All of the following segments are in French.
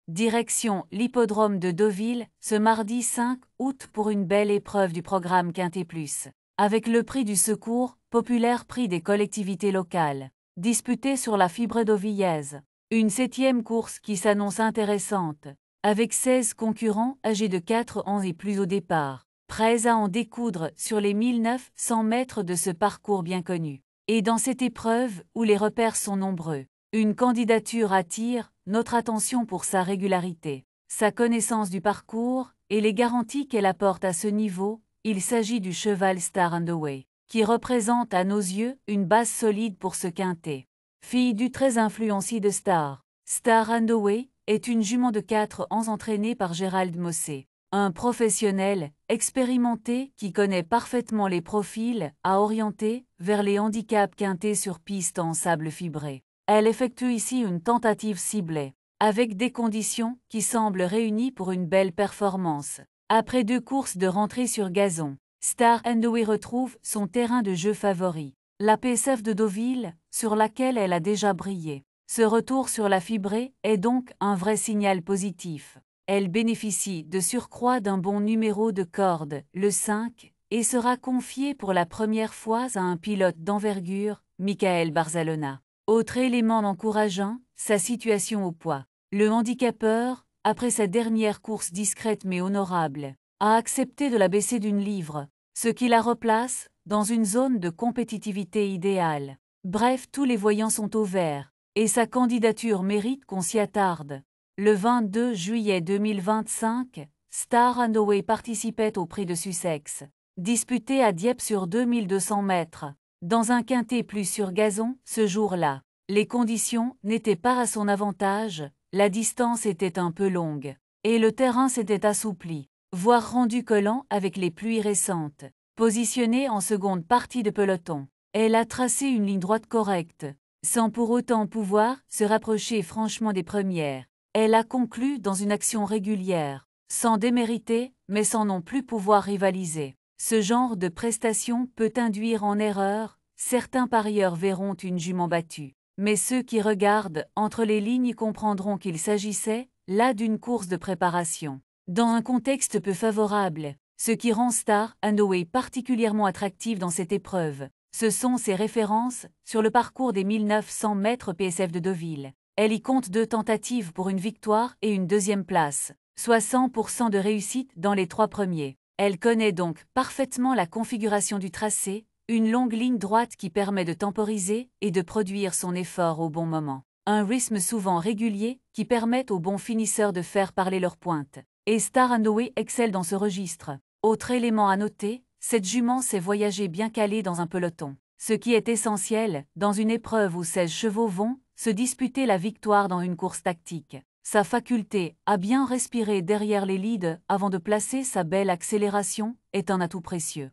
Direction l'hippodrome de Deauville, ce mardi 5 août pour une belle épreuve du programme Quintet Plus. Avec le prix du secours, populaire prix des collectivités locales, disputé sur la fibre deauvillaise. Une 7e course qui s'annonce intéressante, avec 16 concurrents âgés de 4 ans et plus au départ, prêts à en découdre sur les 1900 mètres de ce parcours bien connu. Et dans cette épreuve, où les repères sont nombreux, une candidature attire notre attention pour sa régularité, sa connaissance du parcours et les garanties qu'elle apporte à ce niveau. Il s'agit du cheval Star and Away, qui représente à nos yeux une base solide pour ce quintet. Fille du très influencé de Star, Star and Away est une jument de 4 ans entraînée par Gérald Mossé, un professionnel expérimenté qui connaît parfaitement les profils à orienter vers les handicaps quintés sur piste en sable fibré. Elle effectue ici une tentative ciblée, avec des conditions qui semblent réunies pour une belle performance. Après 2 courses de rentrée sur gazon, Star and Away retrouve son terrain de jeu favori, la PSF de Deauville, sur laquelle elle a déjà brillé. Ce retour sur la fibrée est donc un vrai signal positif. Elle bénéficie de surcroît d'un bon numéro de corde, le 5, et sera confiée pour la première fois à un pilote d'envergure, Michael Barzalona. Autre élément encourageant, sa situation au poids. Le handicapeur, après sa dernière course discrète mais honorable, a accepté de la baisser d'une livre, ce qui la replace dans une zone de compétitivité idéale. Bref, tous les voyants sont au vert, et sa candidature mérite qu'on s'y attarde. Le 22 juillet 2025, Star and Away participait au prix de Sussex, disputé à Dieppe sur 2200 mètres. Dans un quintet plus sur gazon, ce jour-là, les conditions n'étaient pas à son avantage, la distance était un peu longue, et le terrain s'était assoupli, voire rendu collant avec les pluies récentes. Positionnée en seconde partie de peloton, elle a tracé une ligne droite correcte, sans pour autant pouvoir se rapprocher franchement des premières. Elle a conclu dans une action régulière, sans démériter, mais sans non plus pouvoir rivaliser. Ce genre de prestation peut induire en erreur, certains parieurs verront une jument battue, mais ceux qui regardent entre les lignes comprendront qu'il s'agissait, là, d'une course de préparation. Dans un contexte peu favorable, ce qui rend Star and Away particulièrement attractive dans cette épreuve, ce sont ses références sur le parcours des 1900 mètres PSF de Deauville. Elle y compte 2 tentatives pour une victoire et une 2e place, soit 100% de réussite dans les 3 premiers. Elle connaît donc parfaitement la configuration du tracé, une longue ligne droite qui permet de temporiser et de produire son effort au bon moment. Un rythme souvent régulier qui permet aux bons finisseurs de faire parler leur pointe. Et Star and Away excelle dans ce registre. Autre élément à noter, cette jument sait voyager bien calée dans un peloton, ce qui est essentiel dans une épreuve où 16 chevaux vont se disputer la victoire dans une course tactique. Sa faculté à bien respirer derrière les leads avant de placer sa belle accélération est un atout précieux.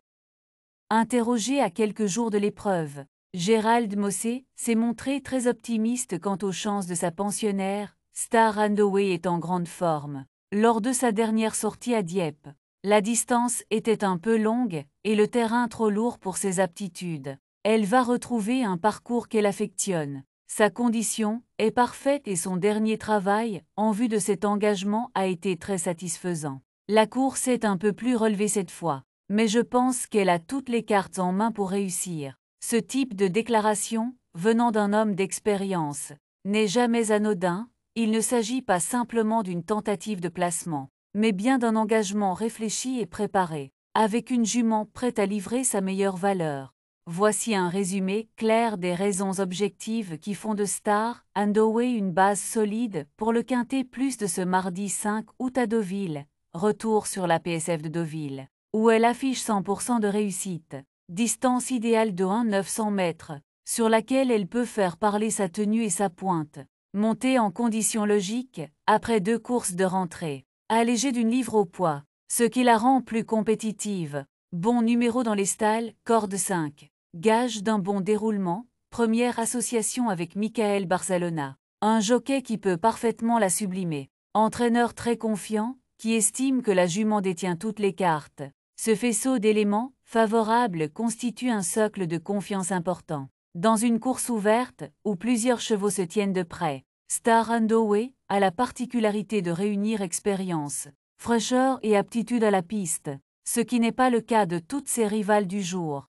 Interrogé à quelques jours de l'épreuve, Gérald Mossé s'est montré très optimiste quant aux chances de sa pensionnaire. Star and Away est en grande forme. Lors de sa dernière sortie à Dieppe, la distance était un peu longue et le terrain trop lourd pour ses aptitudes. Elle va retrouver un parcours qu'elle affectionne. Sa condition est parfaite et son dernier travail en vue de cet engagement a été très satisfaisant. La course est un peu plus relevée cette fois, mais je pense qu'elle a toutes les cartes en main pour réussir. Ce type de déclaration, venant d'un homme d'expérience, n'est jamais anodin. Il ne s'agit pas simplement d'une tentative de placement, mais bien d'un engagement réfléchi et préparé, avec une jument prête à livrer sa meilleure valeur. Voici un résumé clair des raisons objectives qui font de Star and Away une base solide pour le quintet plus de ce mardi 5 août à Deauville. Retour sur la PSF de Deauville, où elle affiche 100% de réussite. Distance idéale de 900 mètres, sur laquelle elle peut faire parler sa tenue et sa pointe. Montée en conditions logiques, après 2 courses de rentrée. Allégée d'une livre au poids, ce qui la rend plus compétitive. Bon numéro dans les stalles, corde 5. Gage d'un bon déroulement, première association avec Michael Barzalona. Un jockey qui peut parfaitement la sublimer. Entraîneur très confiant, qui estime que la jument détient toutes les cartes. Ce faisceau d'éléments favorables constitue un socle de confiance important. Dans une course ouverte, où plusieurs chevaux se tiennent de près, Star Andoway a la particularité de réunir expérience, fraîcheur et aptitude à la piste, ce qui n'est pas le cas de toutes ses rivales du jour.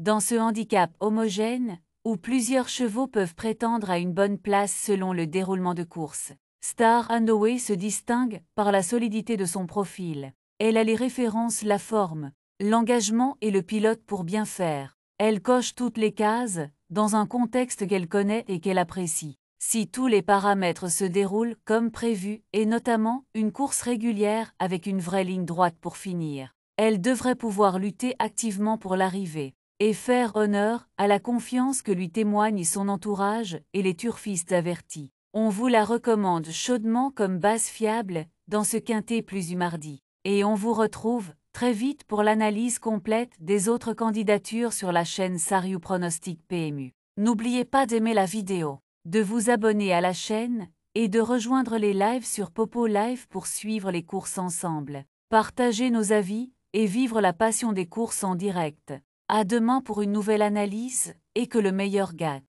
Dans ce handicap homogène, où plusieurs chevaux peuvent prétendre à une bonne place selon le déroulement de course, Star Andoway se distingue par la solidité de son profil. Elle a les références, la forme, l'engagement et le pilote pour bien faire. Elle coche toutes les cases, dans un contexte qu'elle connaît et qu'elle apprécie. Si tous les paramètres se déroulent comme prévu, et notamment une course régulière avec une vraie ligne droite pour finir, elle devrait pouvoir lutter activement pour l'arrivée et faire honneur à la confiance que lui témoigne son entourage et les turfistes avertis. On vous la recommande chaudement comme base fiable dans ce quintet plus mardi. Et on vous retrouve très vite pour l'analyse complète des autres candidatures sur la chaîne Sariou Pronostic PMU. N'oubliez pas d'aimer la vidéo, de vous abonner à la chaîne et de rejoindre les lives sur Popo Live pour suivre les courses ensemble. Partagez nos avis et vivre la passion des courses en direct. À demain pour une nouvelle analyse et que le meilleur gagne.